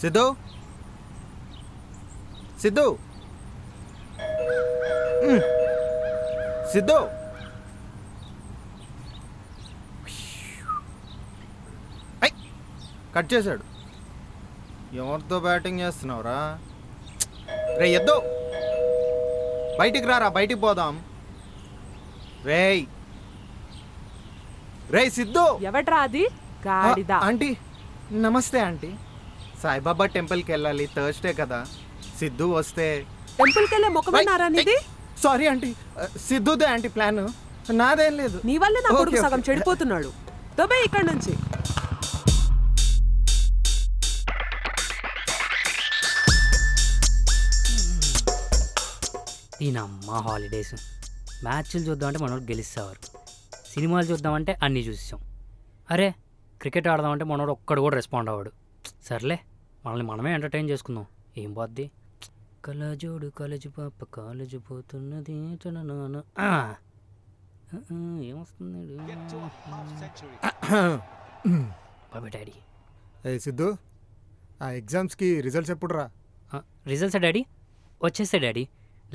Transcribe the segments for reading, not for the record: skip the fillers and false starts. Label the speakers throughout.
Speaker 1: Siddhu Siddhu Siddhu cut చేశాడు. ఎవరితో batting చేస్తున్నావురా? రే ఎద్దు బయటికి రారా, బయటికి పోదాం. రేయ్ రేయ్ సిద్ధు.
Speaker 2: ఎవట్రా అది? గాడిదా.
Speaker 1: ఆంటీ నమస్తే ఆంటీ. సాయిబాబా టెంపుల్కి వెళ్ళాలి, థర్స్డే కదా. సిద్ధు వస్తే
Speaker 2: టెంపుల్కి వెళ్ళే ముఖమన్నారా నీది?
Speaker 1: సారీ ఆంటీ, సిద్ధుదే ఆంటీ ప్లాన్, నాదేం లేదు.
Speaker 2: నీ వల్ల నా కొడుకు
Speaker 1: ఓకే,
Speaker 2: సగం
Speaker 1: ఓకే.
Speaker 2: చెడిపోతున్నాడు. దొబ్బే ఇక్కడ నుంచి.
Speaker 3: దీనమ్మ హాలిడేస్. మ్యాచ్లు చూద్దామంటే మనోడు గెలిచేవారు, సినిమాలు చూద్దామంటే అన్నీ చూసాం. అరే క్రికెట్ ఆడదామంటే మనోడు ఒక్కడు కూడా రెస్పాండ్ అవ్వడు. సర్లే మనల్ని మనమే ఎంటర్టైన్ చేసుకుందాం. ఏం పోద్ది? కలజోడు కలజు పాప కాలేజు పోతున్నది నాన్న. ఏమొస్తుంది బాబా డాడీ?
Speaker 4: ఏ సిద్ధు, ఆ ఎగ్జామ్స్కి రిజల్ట్స్ ఎప్పుడు రా?
Speaker 3: రిజల్ట్సా డాడీ? వచ్చేస్తే డాడీ.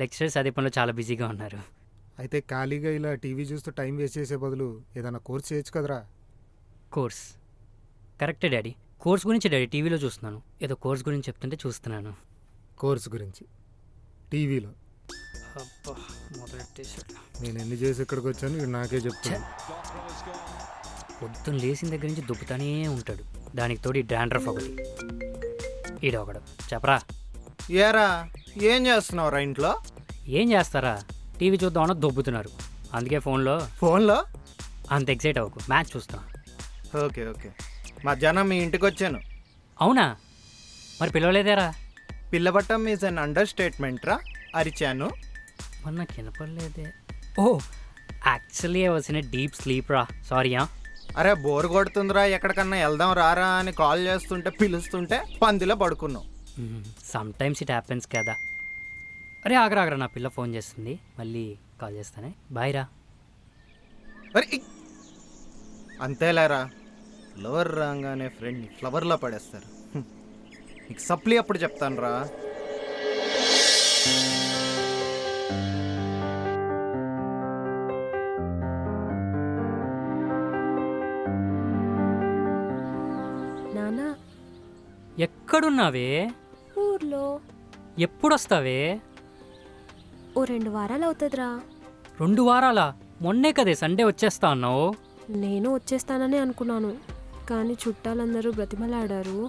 Speaker 3: లెక్చరర్స్ అదే పనిలో చాలా బిజీగా ఉన్నారు.
Speaker 4: అయితే ఖాళీగా ఇలా టీవీ చూస్తూ టైం వేస్ట్ చేసే బదులు ఏదైనా కోర్స్ చేయొచ్చు కదరా?
Speaker 3: కోర్స్ కరెక్టే డాడీ. కోర్స్ గురించి డాడీ టీవీలో చూస్తున్నాను. ఏదో కోర్స్ గురించి చెప్తుంటే చూస్తున్నాను.
Speaker 4: కోర్స్ గురించి టీవీలో
Speaker 3: అబ్బా మొదలెట్టేశాడు.
Speaker 4: నేను ఎన్ని చేసి ఇక్కడికి వచ్చాను వీడు నాకే చెప్తాను.
Speaker 3: పొద్దున్న లేచిన దగ్గర నుంచి దుబ్బుతానే ఉంటాడు. దానికి తోడు ఈ డాండ్రఫ్ ఒకటి. ఈడొకడు చెప్పరా.
Speaker 1: ఏరా ఏం చేస్తున్నావురా ఇంట్లో?
Speaker 3: ఏం చేస్తారా, టీవీ చూద్దామన్నా దొబ్బుతున్నారు. అందుకే ఫోన్లో అంత ఎక్సైట్ అవ్వకు, మ్యాచ్ చూస్తా.
Speaker 1: Okay okay. మధ్యాహ్నం మీ ఇంటికి వచ్చాను.
Speaker 3: అవునా? మరి పిలవలేదేరా?
Speaker 1: పిల్లబట్టం ఈజ్ అన్ అండర్ స్టేట్మెంట్ రా. అరిచాను.
Speaker 3: మరి నాకు వినపడలేదే. Oh actually I was in a deep sleep రా. సారీయా.
Speaker 1: అరే బోర్ కొడుతుందిరా, ఎక్కడికన్నా వెళ్దాం రారా అని కాల్ చేస్తుంటే పిలుస్తుంటే పందిలో పడుకున్నావు.
Speaker 3: సమ్ టైమ్స్ ఇట్ హ్యాపెన్స్ కదా. అరే ఆగరా, నా పిల్ల ఫోన్ చేస్తుంది, మళ్ళీ కాల్ చేస్తానే. బాయ్ రా.
Speaker 1: అరే అంతేలేరా, ఫ్లవర్ రాగానే ఫ్రెండ్ని ఫ్లవర్లో పడేస్తారు. నీకు సప్లీ అప్పుడు చెప్తాను రా.
Speaker 5: నానా,
Speaker 3: ఎక్కడున్నావే?
Speaker 5: ఊర్లో.
Speaker 3: ఎప్పుడొస్తావే?
Speaker 5: ఓ 2 వారాలు అవుతుందిరా.
Speaker 3: 2 వారాలా? మొన్నే కదే సండే వచ్చేస్తా అన్నావు.
Speaker 5: నేను వచ్చేస్తానని అనుకున్నాను, కానీ చుట్టాలందరూ బ్రతిమలాడారు.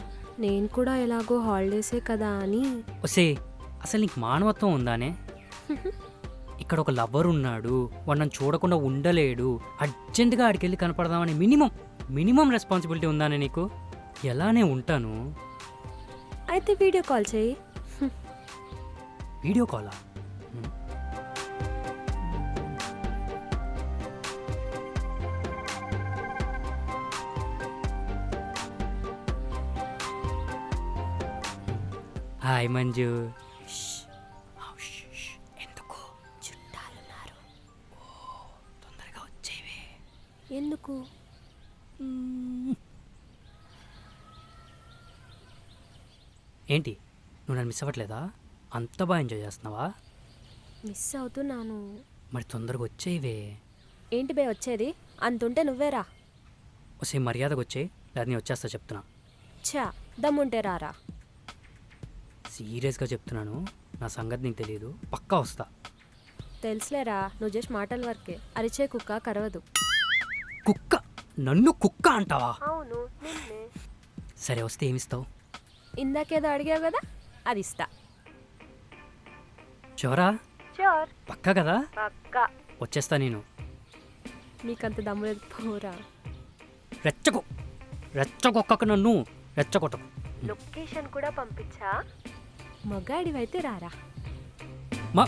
Speaker 5: నేను కూడా ఎలాగో హాలిడేసే కదా అని.
Speaker 3: ఒసే అసలు నీకు మానవత్వం ఉందానే? ఇక్కడ ఒక లవర్ ఉన్నాడు, వాడు నన్ను చూడకుండా ఉండలేడు, అర్జెంటుగా ఆడికి వెళ్ళి కనపడదామని మినిమం రెస్పాన్సిబిలిటీ ఉందానే నీకు? ఎలానే ఉంటాను.
Speaker 5: అయితే వీడియో కాల్ చేయి.
Speaker 3: వీడియో కాలా? హాయ్ మంజు. ఎందుకు?
Speaker 5: చుట్టాలున్నారు.
Speaker 3: తొందరగా వచ్చేవే.
Speaker 5: ఎందుకు?
Speaker 3: ఏంటి నువ్వు నన్ను మిస్ అవ్వట్లేదా? అంత బాగా ఎంజాయ్ చేస్తున్నావా?
Speaker 5: మిస్ అవుతున్నాను.
Speaker 3: మరి తొందరగా వచ్చేవే.
Speaker 5: ఏంటి బే వచ్చేది? అంతుంటే నువ్వేరా.
Speaker 3: వసే మర్యాదగా వచ్చే, లేదా నేను వచ్చేస్తా చెప్తున్నా.
Speaker 5: ఛా, దమ్ముంటే రారా.
Speaker 3: సీరియస్గా చెప్తున్నాను, నా సంగతి నీకు తెలియదు, పక్కా వస్తా.
Speaker 5: తెలుసులేరా, నువ్వు జస్ట్ మాటల వరకే. అరిచే కుక్క కరవదు.
Speaker 3: కుక్క? నన్ను కుక్క అంటావా?
Speaker 5: అవును నిన్నే.
Speaker 3: సరే వస్తే ఏమిస్తావు?
Speaker 5: ఇందాకేదో అడిగావు కదా, అది ఇస్తా.
Speaker 3: షోరా?
Speaker 5: షూర్.
Speaker 3: పక్కా కదా?
Speaker 5: పక్కా.
Speaker 3: వచ్చేస్తా నేను.
Speaker 5: నీకంత దమ్ము లేదు, పోరా.
Speaker 3: రెచ్చగొక్కకు నన్ను, రెచ్చగొట్టకు.
Speaker 5: లొకేషన్ కూడా పంపించా. మగాడివైతే రారా.
Speaker 3: మా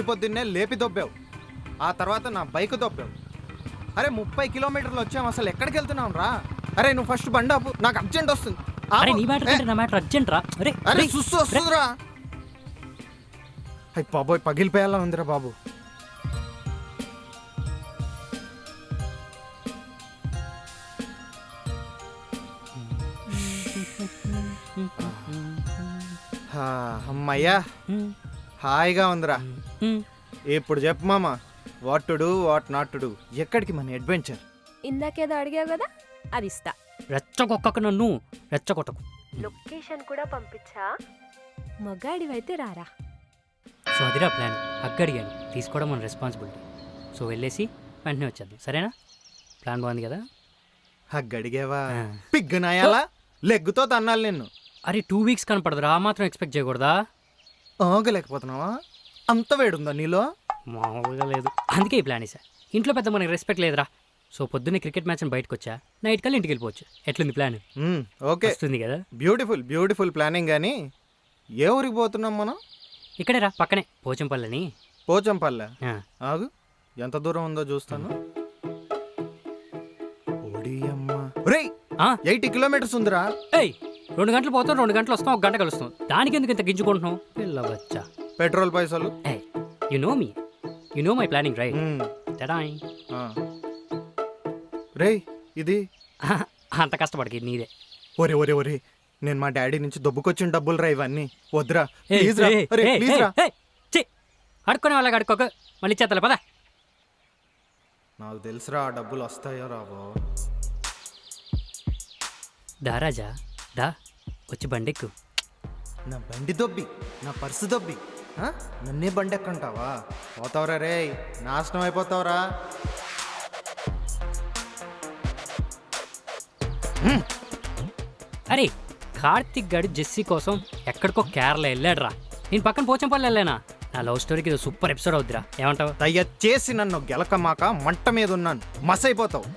Speaker 1: పొద్దున్నే లేపి దొబ్బావు, ఆ తర్వాత నా బైక్ దొబ్బావు. అరే 30 కిలోమీటర్లు వచ్చాము, అసలు ఎక్కడికి వెళ్తున్నాం రా? అరే నువ్వు ఫస్ట్ బండి ఆపు, నాకు అర్జెంట్ వస్తుంది.
Speaker 3: అరే నీ మ్యాటర్ కంటే నా మ్యాటర్ అర్జెంట్ రా.
Speaker 1: అరే సుస్సు వస్తుందిరా. అయ్యి బాబోయ్ పగిలిపోయేలా ఉందిరా బాబు. హా, అమ్మయ్యా హాయిగా ఉందిరా. ఇప్పుడు చెప్పు మామ, what to do what not to do, ఎక్కడికి మన అడ్వెంచర్?
Speaker 5: ఇందాకేదో అడిగావు కదా, అది ఇస్తా.
Speaker 3: రెచ్చగొక్కకు నన్ను, రెచ్చగొట్టకు.
Speaker 5: లొకేషన్ కూడా పంపించా, మగాడివైతే రారా.
Speaker 3: సో అదిరా ప్లాన్. అక్కడిగాను తీసుకోవడం మన రెస్పాన్సిబిలిటీ. సో వెళ్ళేసి వెంటనే వచ్చేద్దాం, సరేనా? ప్లాన్ బాగుంది కదా?
Speaker 1: హగ్గడిగేవా పిగ్గునాయాలా, లెగ్గుతో తన్నాలి నిన్ను.
Speaker 3: అరే 2 వీక్స్ కనపడదురా, ఆ మాత్రం ఎక్స్పెక్ట్ చేయకూడదా?
Speaker 1: ఆగలేకపోతున్నావా? అంత వేడుందా నీలో?
Speaker 3: మామూలుగా లేదు, అందుకే ఈ ప్లాన్ వేసా. ఇంట్లో పెద్ద మనకి రెస్పెక్ట్ లేదురా. సో పొద్దున్నే క్రికెట్ మ్యాచ్ అని బయటకు వచ్చా, నైట్ కల్లా ఇంటికి వెళ్ళిపోవచ్చు. ఎట్లుంది ప్లాన్?
Speaker 1: ఓకే,
Speaker 3: వస్తుంది కదా?
Speaker 1: Beautiful beautiful planning. కానీ ఏ ఊరికి పోతున్నాం మనం?
Speaker 3: ఇక్కడే రా, పక్కనే పోచంపల్లని.
Speaker 1: పోచంపల్లె.
Speaker 3: ఆ,
Speaker 1: ఆగు, ఎంత దూరం ఉందో చూస్తాను. ఓడియమ్మ. ఒరేయ్,
Speaker 3: ఆ,
Speaker 1: 80 కిలోమీటర్స్ ఉందిరా.
Speaker 3: ఏయ్ 2 గంటలు పోతాం, 2 గంటలు వస్తాం, 1 గంట కలుస్తాం. దానికి ఎందుకు ఇంత గింజుకుంటున్నావు? పిల్ల బచ్చా.
Speaker 1: పెట్రోల్ పైసలు.
Speaker 3: ఏయ్ you know me, you know my planning right?
Speaker 1: Hmm.
Speaker 3: Ta-da.
Speaker 1: ఆ. రేయ్ ఇది
Speaker 3: అంత కష్టపడకి నీదే.
Speaker 1: ఒరే ఒరే ఒరే, నేను మా డాడీ నుంచి దొబ్బుకొచ్చిన డబ్బులు రా ఇవన్నీ. వద్దురా
Speaker 3: ఏయ్,
Speaker 1: ప్లీజ్ రా.
Speaker 3: ఏయ్,
Speaker 1: ఒరే
Speaker 3: ఏయ్,
Speaker 1: ప్లీజ్ రా.
Speaker 3: ఏయ్, ఛీ, అడుక్కునే వాళ్ళకి అడుక్కోక, మళ్ళీ చేతలే పదా.
Speaker 1: నాకు తెలుసురా ఆ డబ్బులు వస్తాయో రావో.
Speaker 3: దా రాజా, దా వచ్చి బండెక్కు.
Speaker 1: నా బండి దొబ్బి, నా పర్సు దొబ్బి, ఆ? నన్నే బండి ఎక్కంటావా? పోతావురా రే, నాశనం అయిపోతావురా.
Speaker 3: అరే కార్తిక్ గాడు జెస్సీ కోసం ఎక్కడికో కేరళ వెళ్ళాడురా. నేను పక్కన పోచంపల్లి వెళ్ళానా. నా లవ్ స్టోరీకి ఇది సూపర్ ఎపిసోడ్ అవుద్దిరా, ఏమంటావు?
Speaker 1: దయచేసి నన్ను గెలకమాక, మంట మీద ఉన్నాను, మస్ అయిపోతావు.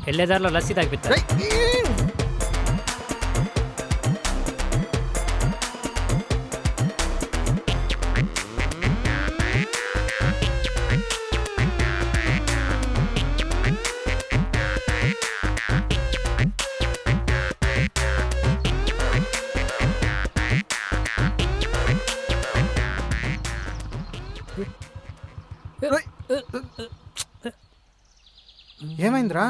Speaker 3: వెళ్ళేదారిలో లస్సీ తాగిపిస్తా.
Speaker 1: రేయ్! ఏమైందిరా?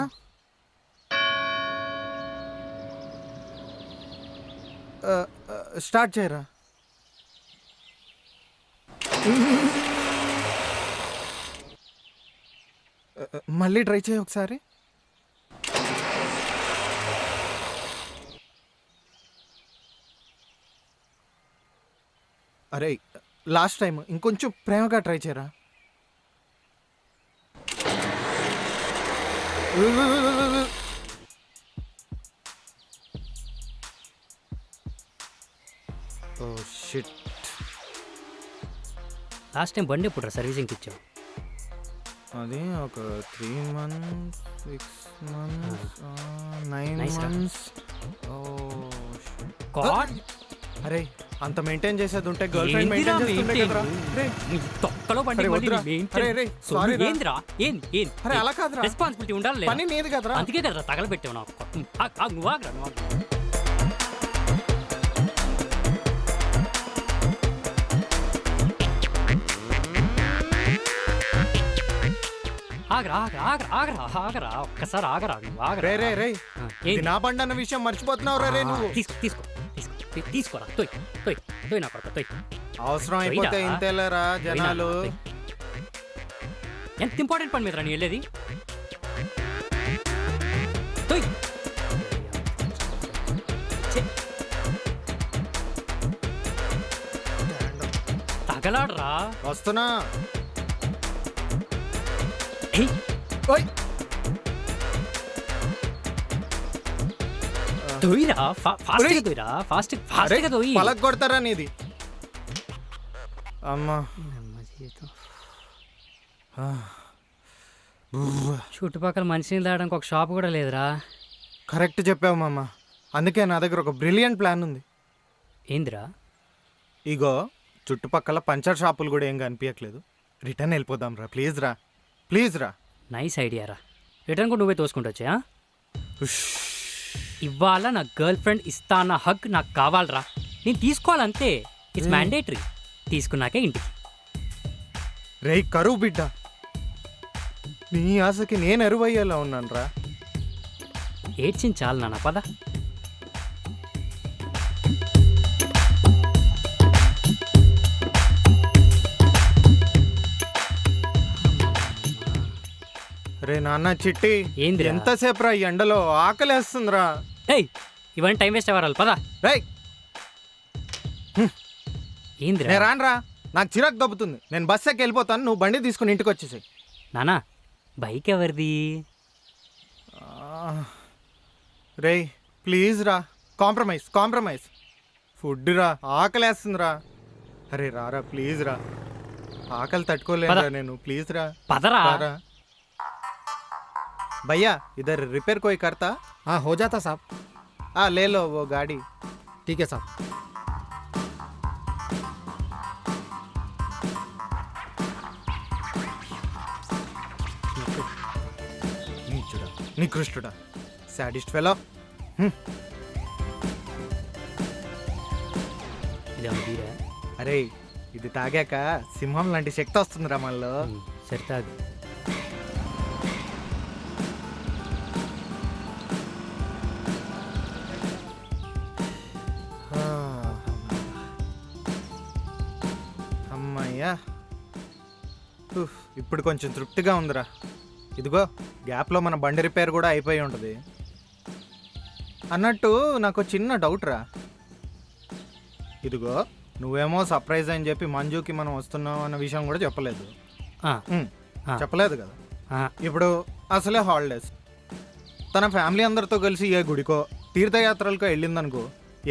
Speaker 1: స్టార్ట్ చేయరా. మళ్ళీ ట్రై చేయి ఒకసారి. అరే లాస్ట్ టైం ఇంకొంచెం ప్రేమగా ట్రై చేయరా. Oh shit.
Speaker 3: లాస్ట్ టైం బండి ఎప్పుడు సర్వీసింగ్కి ఇచ్చావు?
Speaker 1: అది ఒక 3 months 6 months 9
Speaker 3: Nice రా.
Speaker 1: months.
Speaker 3: గాడ్,
Speaker 1: అరే అంత మెయింటైన్ చేసేది ఉంటే గర్ల్ ఫ్రెండ్ మెయింటైన్ చేస్తుండే కదరా. రే
Speaker 3: నీ తొక్కలో బండి
Speaker 1: అరే
Speaker 3: మళ్ళీ
Speaker 1: వద్దురా.
Speaker 3: నీ main
Speaker 1: అరే,
Speaker 3: thing.
Speaker 1: రే,
Speaker 3: సో
Speaker 1: sorry రా.
Speaker 3: ఏందిరా? ఏం
Speaker 1: అరే అలా కాదురా,
Speaker 3: రెస్పాన్సిబిలిటీ ఉండాలి లేదా?
Speaker 1: పని నీది కదరా.
Speaker 3: అందుకే కదరా తగలబెట్టావు నాకు. నువ్వు ఆగరా, నువ్వు ఆగరా. ఆగరా ఆగరా ఆగరా ఆగరా ఆగరా ఒక్కసారి ఆగరా, నువ్వు ఆగరా.
Speaker 1: రే రే రే,
Speaker 3: ఆ,
Speaker 1: ఇది
Speaker 3: ఏంది?
Speaker 1: నా బండి అన్న విషయం మర్చిపోతున్నావు రే నువ్వు.
Speaker 3: తీసుకోరా, తోయ్ నా కొడుకు, తోయ్.
Speaker 1: అవసరం అయిపోతే
Speaker 3: పోయినా?
Speaker 1: ఇంతేలేరా జనాలు.
Speaker 3: తోయ్. ఎంత ఇంపార్టెంట్ పని మీదరా నీ వెళ్ళేది? తోయ్. ఛే. తగలాడరా.
Speaker 1: వస్తున్నా.
Speaker 3: ఏయ్,
Speaker 1: ఓయ్
Speaker 3: తోయిరా, ఫాస్ట్గా
Speaker 1: ఒరేయ్.
Speaker 3: తోయిరా, ఫాస్ట్గా తోయి.
Speaker 1: పలక కొడతారా నీది. అమ్మా
Speaker 3: అమ్మ జీవితం.
Speaker 1: ఆ.
Speaker 3: చుట్టుపక్కల మనిషిని దాడానికి ఒక షాప్ కూడా లేదురా.
Speaker 1: కరెక్ట్ చెప్పావు మామ, అందుకే నా దగ్గర ఒక బ్రిలియంట్ ప్లాన్ ఉంది.
Speaker 3: ఏందిరా?
Speaker 1: ఇగో చుట్టుపక్కల పంచర్ షాపులు కూడా ఏం కనిపించట్లేదు, రిటర్న్ వెళ్ళిపోదాం రా. ప్లీజ్ రా, ప్లీజ్ రా.
Speaker 3: నైస్ ఐడియా రా. రిటర్న్ కూడా నువ్వే తోసుకుంటూ వచ్చా. ఇవాళ నా గర్ల్ ఫ్రెండ్ ఇస్తా అన్న హక్ నాకు కావాలరా. నేను తీసుకోవాలంతే. It's mandatory. తీసుకున్నాకే ఇంటికి.
Speaker 1: రేయ్ కరువు బిడ్డ, నీ ఆశకి నేను ఎరువయ్యేలా ఉన్నాను రా.
Speaker 3: ఏడ్చింది చాలు నాన్న, పద.
Speaker 1: రే నాన్న చిట్టి,
Speaker 3: ఏందిరా?
Speaker 1: ఎంతసేపు రా ఈ ఎండలో, ఆకలేస్తుందిరా.
Speaker 3: ఏయ్ ఇవన్నీ టైం వేస్ట్ అవ్వాలి, పద.
Speaker 1: రేయ్
Speaker 3: ఏందిరా
Speaker 1: నేను రానురా, నాకు చిరాకు దబ్బుతుంది. నేను బస్ ఎక్కి వెళ్ళిపోతాను, నువ్వు బండి తీసుకుని ఇంటికి వచ్చేసి.
Speaker 3: నానా బైక్ ఎవరిది?
Speaker 1: రేయ్ ప్లీజ్ రా, కాంప్రమైజ్. ఫుడ్ రా, ఆకలేస్తుందిరా. అరే రారా ప్లీజ్ రా, ఆకలి తట్టుకోలేదురా నేను, ప్లీజ్ రా.
Speaker 3: పదరా.
Speaker 1: రారా. भैया इधर रिपेयर कोई करता?
Speaker 4: हाँ हो जाता साहब.
Speaker 1: हाँ ले लो वो गाड़ी.
Speaker 4: ठीक है साहब.
Speaker 1: नीचुड़ा निकृष्टुड़ा सैडिस्ट फेलो.
Speaker 3: ఇదేమన్నా బీరా?
Speaker 1: అరే ఇది తాగాక సింహం లాంటి శక్తి వస్తుందిరా మనలో.
Speaker 3: సరే తాగు.
Speaker 1: అమ్మయ్యా, ఇప్పుడు కొంచెం తృప్తిగా ఉందిరా. ఇదిగో గ్యాప్లో మన బండి రిపేర్ కూడా అయిపోయి ఉంటుంది. అన్నట్టు నాకు చిన్న డౌట్ రా. ఇదిగో నువ్వేమో సర్ప్రైజ్ అని చెప్పి మంజుకి మనం వస్తున్నాం అన్న విషయం కూడా చెప్పలేదు. చెప్పలేదు కదా. ఇప్పుడు అసలే హాలిడేస్, తన ఫ్యామిలీ అందరితో కలిసి ఏ గుడికో తీర్థయాత్రలకో వెళ్ళిందనుకో,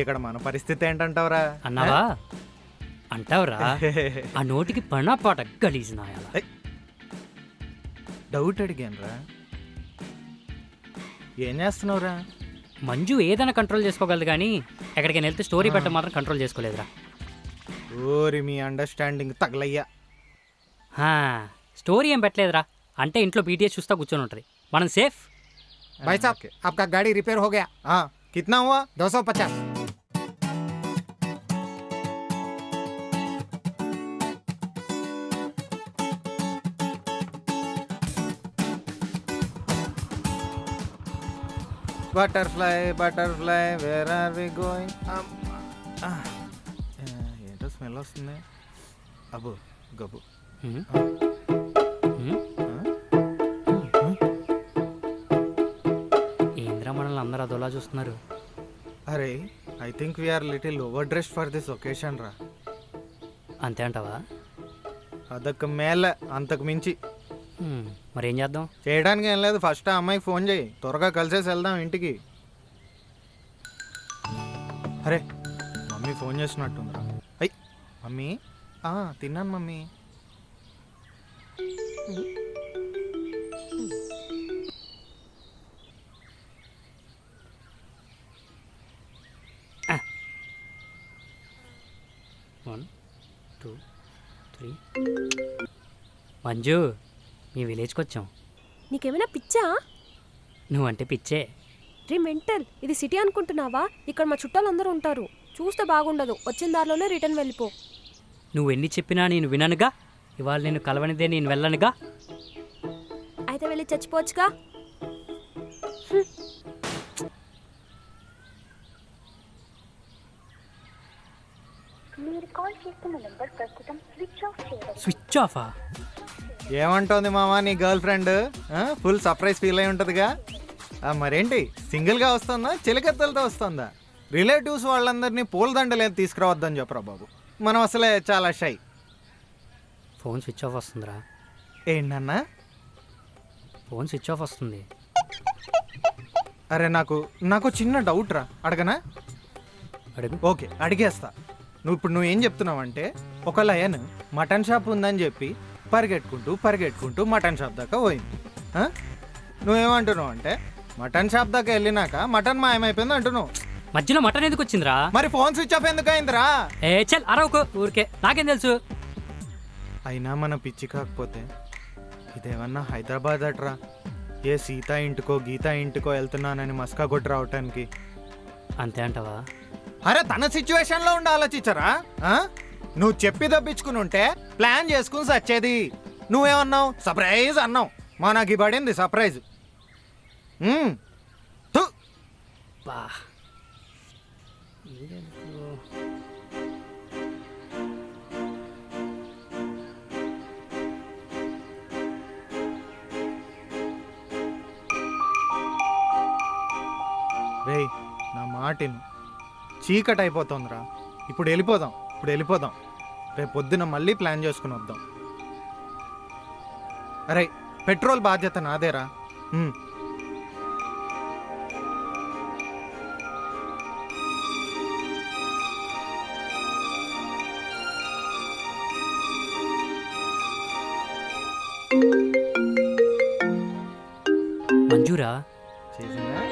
Speaker 1: ఇక్కడ మన పరిస్థితి ఏంటంటావురా?
Speaker 3: అన్నావా? అంటావురా? ఆ నోటికి పణపాట గలీజ్ నాయాల.
Speaker 1: డౌట్ అడిగాను రా, ఏం చేస్తున్నావురా?
Speaker 3: మంజు ఏదైనా కంట్రోల్ చేసుకోగలదు కానీ ఎక్కడికైనా వెళ్తే స్టోరీ పెట్ట మాత్రం కంట్రోల్ చేసుకోలేదురా.
Speaker 1: ఓరి మీ అండర్స్టాండింగ్ తగలయ్యా.
Speaker 3: స్టోరీ ఏం పెట్టలేదురా, అంటే ఇంట్లో బీటీఎస్ చూస్తా కూర్చొని ఉంటుంది, మనం సేఫ్.
Speaker 4: भाई साहब आपका गाड़ी रिपेयर हो गया.
Speaker 1: हाँ कितना हुआ?
Speaker 4: 250.
Speaker 1: Butterfly where are we going? ఏంటో స్మెల్ వస్తుంది. అబ్బో గబ్బు.
Speaker 3: ఏంద్రా మనల్ని అందరూ అదోలా చూస్తున్నారు?
Speaker 1: అరే I think we're little overdressed for this occasion రా.
Speaker 3: అంతే అంటావా?
Speaker 1: అదొక మేళ, అంతకు మించి
Speaker 3: మరేం చేద్దాం?
Speaker 1: చేయడానికి ఏం లేదు, ఫస్ట్ ఆ అమ్మాయికి ఫోన్ చేయి, త్వరగా కలిసేసి వెళ్దాం ఇంటికి. అరే మమ్మీ ఫోన్ చేసినట్టుందిరా. అయ్యి మమ్మీ, తిన్నాను mummy.
Speaker 3: One two three. Manju మీ విలేజ్కి వచ్చాం.
Speaker 5: నీకేమైనా పిచ్చా?
Speaker 3: నువ్వంటే పిచ్చే.
Speaker 5: రే మెంటల్, ఇది సిటీ అనుకుంటున్నావా? ఇక్కడ మా చుట్టాలందరూ ఉంటారు, చూస్తే బాగుండదు. వచ్చిన దారిలోనే రిటర్న్ వెళ్ళిపో.
Speaker 3: నువ్వు ఎన్ని చెప్పినా నేను విననుగా. ఇవాళ నేను కలవనిదే నేను వెళ్ళనుగా.
Speaker 5: అయితే వెళ్ళి చచ్చిపోవచ్చుగా.
Speaker 3: స్విచ్ ఆఫా?
Speaker 1: ఏమంటోంది మామా నీ girl friend? Full surprise feel అయి ఉంటుందిగా. మరేంటి సింగిల్గా వస్తుందా చిలకత్తలతో వస్తుందా? రిలేటివ్స్ వాళ్ళందరినీ పూలదండలేదు తీసుకురావద్దని చెప్పరా బాబు, మనం అసలే చాలా షై.
Speaker 3: ఫోన్ స్విచ్ ఆఫ్ వస్తుందిరా.
Speaker 1: ఏంటన్నా?
Speaker 3: ఫోన్ స్విచ్ ఆఫ్ వస్తుంది.
Speaker 1: అరే నాకు చిన్న డౌట్ రా, అడగనా?
Speaker 3: అడుగు.
Speaker 1: ఓకే అడిగేస్తా. నువ్వు ఏం చెప్తున్నావంటే, ఒక లయన్ మటన్ షాప్ ఉందని చెప్పి పరిగెట్టుకుంటూ మటన్ షాప్ దాకా పోయింది. నువ్వేమంటున్నావు అంటే, మటన్ షాప్ దాకా వెళ్ళినాక మటన్ మాయమైపోయింది అంటున్నావు.
Speaker 3: మధ్యలో మటన్ ఎందుకు వచ్చిందిరా?
Speaker 1: మరి ఫోన్ స్విచ్ ఆఫ్ ఎందుకు అయిందిరా?
Speaker 3: చల్ అరవకు ఊరికే, నాకేం తెలుసు.
Speaker 1: అయినా మన పిచ్చి కాకపోతే ఇదేమన్నా హైదరాబాద్ అట్రా, ఏ సీత ఇంటికో గీత ఇంటికో వెళ్తున్నానని మస్కా కొట్టి రావటానికి.
Speaker 3: అంతే అంటావా?
Speaker 1: అరే తన సిచ్యువేషన్లో ఉండి ఆలోచించరా? నువ్వు చెప్పి తప్పించుకుని ఉంటే ప్లాన్ చేసుకుని సచ్చేది. నువ్వేమన్నావు? సర్ప్రైజ్ అన్నావు. మా నాకు ఈ పడింది సర్ప్రైజ్. థు.
Speaker 3: బా
Speaker 1: రేయ్ నా మాటిను, చీకటి అయిపోతుందిరా. ఇప్పుడు వెళ్ళిపోదాం. రేపు పొద్దున మళ్ళీ ప్లాన్ చేసుకుని వద్దాం. అరే పెట్రోల్ బాధ్యత నాదేరా.
Speaker 3: మంజురా.
Speaker 1: చేసిందా?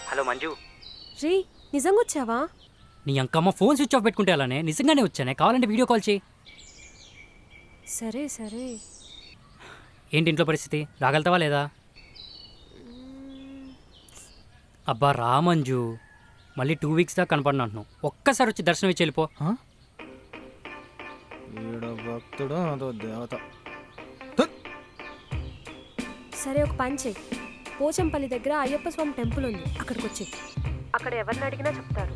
Speaker 3: హలో మంజు.
Speaker 5: రే నిజంగా వచ్చావా?
Speaker 3: నీ అంకమ్మ ఫోన్ స్విచ్ ఆఫ్ పెట్టుకుంటే అలానే నిజంగానే వచ్చానే. కావాలంటే వీడియో కాల్ చేయి.
Speaker 5: సరే సరే.
Speaker 3: ఏంటి ఇంట్లో పరిస్థితి? రాగలుగుతావా లేదా? అబ్బా రా మంజు, మళ్ళీ 2 వీక్స్ దాకా కనపడిన అంటున్నావు. ఒక్కసారి వచ్చి దర్శనం ఇచ్చి వెళ్ళిపో.
Speaker 1: ఈడో భక్తుడు అదో దేవత.
Speaker 5: సరే ఒక పని చెయ్యి. పోచంపల్లి దగ్గర అయ్యప్ప స్వామి టెంపుల్ ఉంది, అక్కడికి వచ్చి అక్కడ ఎవరిని అడిగినా చెప్తారు.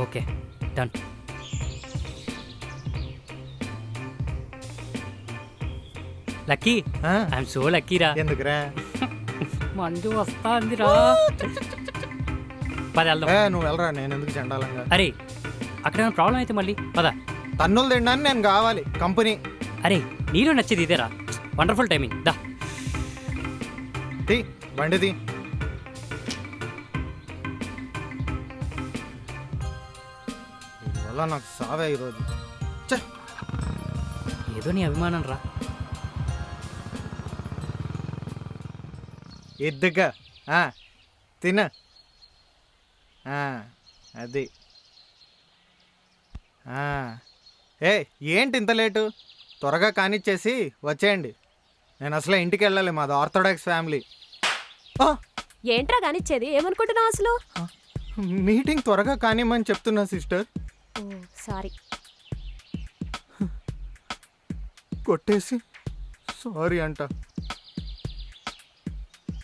Speaker 3: Okay done. Lucky, I'm so లక్కీరా.
Speaker 1: ఎందుకురా?
Speaker 3: మంజు వస్తా అందిరా. పద వెళ్దాం.
Speaker 1: నువ్వు వెళ్ళరా, నేను ఎందుకు చండాలంగా?
Speaker 3: అరే అక్కడ ఏమైనా ప్రాబ్లం అయితే మళ్ళీ పద.
Speaker 1: తన్నులు తినడానికి నేను కావాలి కంపెనీ.
Speaker 3: అరే నీలో నచ్చేది ఇదేరా. Wonderful timing. దా
Speaker 1: బండిది. వల్ల నాకు సావే ఈరోజు.
Speaker 3: ఏదో నీ అభిమానం రా.
Speaker 1: ఎద్దుగా తిన. అది ఏంటి ఇంత లేటు? త్వరగా కానిచ్చేసి వచ్చేయండి. నేను అసలే ఇంటికి వెళ్ళాలి, మాది ఆర్థోడాక్స్ ఫ్యామిలీ.
Speaker 5: ఏంట్రా కానిచ్చేది? ఏమనుకుంటున్నావు అసలు?
Speaker 1: మీటింగ్ త్వరగా కానిమ్మని చెప్తున్నా సిస్టర్.
Speaker 5: ఓ సారీ.
Speaker 1: కొట్టేసి సారీ అంట.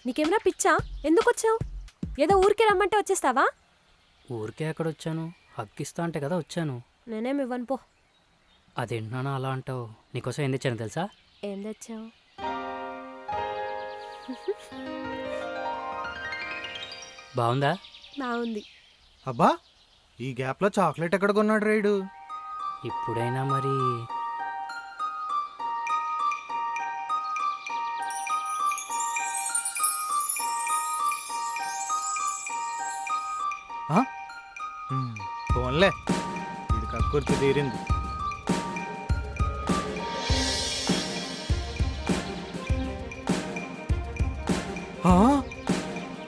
Speaker 5: నీకేమైనా పిచ్చా? ఎందుకు వచ్చావు? ఏదో ఊరికే రమ్మంటే వచ్చేస్తావా?
Speaker 3: ఊరికే ఎక్కడ వచ్చాను? హక్కిస్తా అంటే కదా వచ్చాను.
Speaker 5: నేనేమి ఇవ్వను పో.
Speaker 3: అదేంటన్నా అలా అంటావు? నీకోసం ఏం తెచ్చాను తెలుసా?
Speaker 5: ఏం తెచ్చావు?
Speaker 3: బాగుందా?
Speaker 5: బాగుంది.
Speaker 1: అబ్బా ఈ గ్యాప్లో చాక్లెట్ ఎక్కడ కొన్నాడు రైడు?
Speaker 3: ఇప్పుడైనా మరి
Speaker 1: ఫోన్లే, ఇది కక్కుర్తి తీరింది.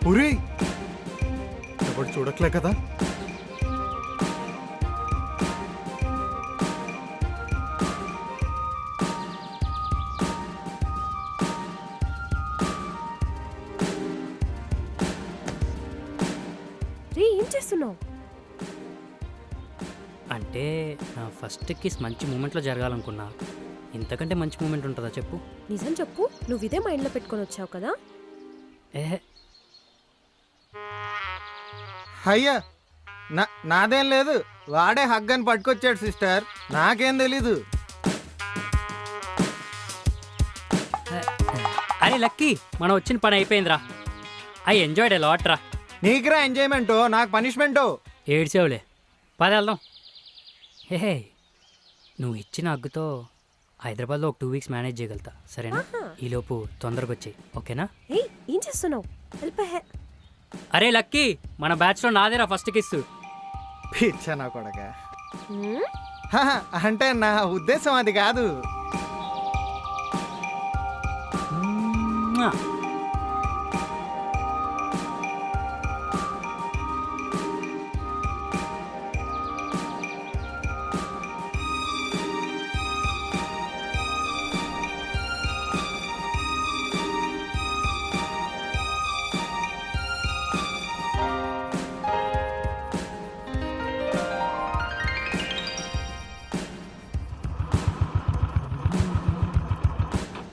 Speaker 1: ఉరి ఎవడు చూడట్లే కదా?
Speaker 5: రే ఏం చేస్తున్నావు?
Speaker 3: అంటే నా ఫస్ట్ కిస్ మంచి మూమెంట్లో జరగాలనుకున్నా. ఇంతకంటే మంచి మూమెంట్ ఉంటుందా చెప్పు?
Speaker 5: నిజం చెప్పు, నువ్వు ఇదే మైండ్లో పెట్టుకొని వచ్చావు కదా?
Speaker 3: ఏహే
Speaker 1: అయ్యా నాదేం లేదు, వాడే హగ్గని పట్టుకొచ్చాడు సిస్టర్, నాకేం తెలీదు.
Speaker 3: అరే లక్కీ, మనం వచ్చిన పని అయిపోయిందిరా. ఐ ఎంజాయ్డ్ ఎ లాట్ రా.
Speaker 1: నీకురా ఎంజాయ్మెంటు, నాకు పనిష్మెంటు.
Speaker 3: ఏడ్చేవులే, పద వెళ్దాం. హే నువ్వు ఇచ్చిన హగ్గుతో హైదరాబాద్లో ఒక 2 వీక్స్ మేనేజ్ చేయగలుగుతా, సరేనా? ఈలోపు తొందరగా వచ్చాయి, ఓకేనా?
Speaker 5: ఏం చేస్తున్నావు? వెళ్ళిపోయా.
Speaker 3: అరే లక్కీ, మన బ్యాచ్లో నాదేరా ఫస్ట్ కిస్.
Speaker 1: పిచ్చా నా కొడక. అంటే నా ఉద్దేశం అది కాదు.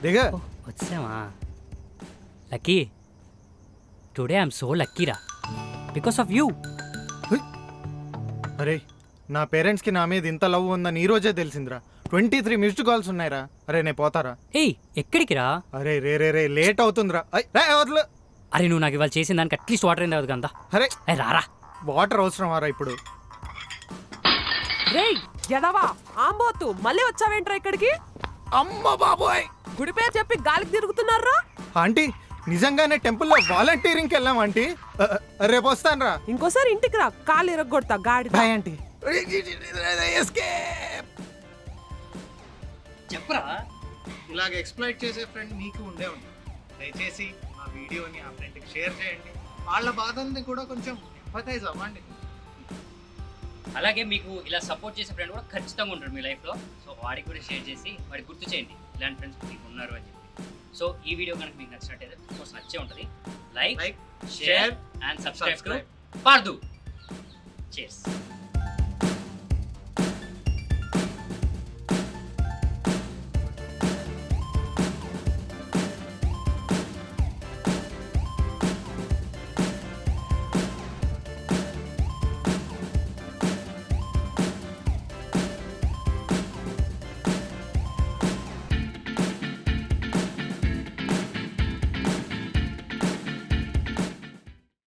Speaker 1: దిగా.
Speaker 3: వచ్చామా లక్కీ టుడే ఐఎమ్ సో లక్కీరా బికాస్ ఆఫ్ యూ.
Speaker 1: అరే నా పేరెంట్స్కి నా మీద ఇంత లవ్ ఉందని ఈ రోజే తెలిసిందిరా. 23 మిస్డ్ కాల్స్ ఉన్నాయిరా. అరే నేను పోతారా.
Speaker 3: ఏయ్ ఎక్కడికి రా?
Speaker 1: అరే రే లేట్ అవుతుందిరా. వదలు.
Speaker 3: అరే నువ్వు నాకు ఇవాళ చేసిన దానికి అట్లీస్ట్ వాటర్ అయింది అవుతుంది అంతా.
Speaker 1: అరే
Speaker 3: రారా.
Speaker 1: వాటర్ అవసరమారా ఇప్పుడు?
Speaker 2: రేయ్ ఎడవా ఆంబోతు మళ్ళీ వచ్చావేంట్రా ఇక్కడికి?
Speaker 1: అమ్మ బాబోయ్,
Speaker 2: గుడి పేరు చెప్పి గాలికి తిరుగుతున్నారా?
Speaker 1: ఆంటీ నిజంగానే టెంపుల్లో వాలంటీరింగ్కి వెళ్ళాం ఆంటీ. రేపు వస్తాను రా.
Speaker 2: ఇంకోసారి ఇంటికి రా, కాలు ఇరగొడతా గాడి.
Speaker 1: Bye aunty.
Speaker 3: చెప్పరా.
Speaker 1: ఇలాగ ఎక్స్ప్లైట్ చేసే ఫ్రెండ్ మీకు ఉండే ఉంటుంది. దయచేసి మా వీడియోని ఆ ఫ్రెండ్కి షేర్ చేయండి. వాళ్ళ బాధల్ని కూడా కొంచెం ఎంపథైజ్ అవ్వండి.
Speaker 3: అలాగే మీకు ఇలా సపోర్ట్ చేసే ఫ్రెండ్ కూడా ఖచ్చితంగా ఉంటాడు మీ లైఫ్లో. సో వాడికి కూడా షేర్ చేసి వాడికి గుర్తు చేయండి ఇలాంటి ఫ్రెండ్స్ మీకు ఉన్నారు అని చెప్పి. సో ఈ వీడియో కనుక మీకు నచ్చినట్టయితే కోర్స్ నచ్చే ఉంటుంది. Like share and subscribe to పార్దు. చేర్స్.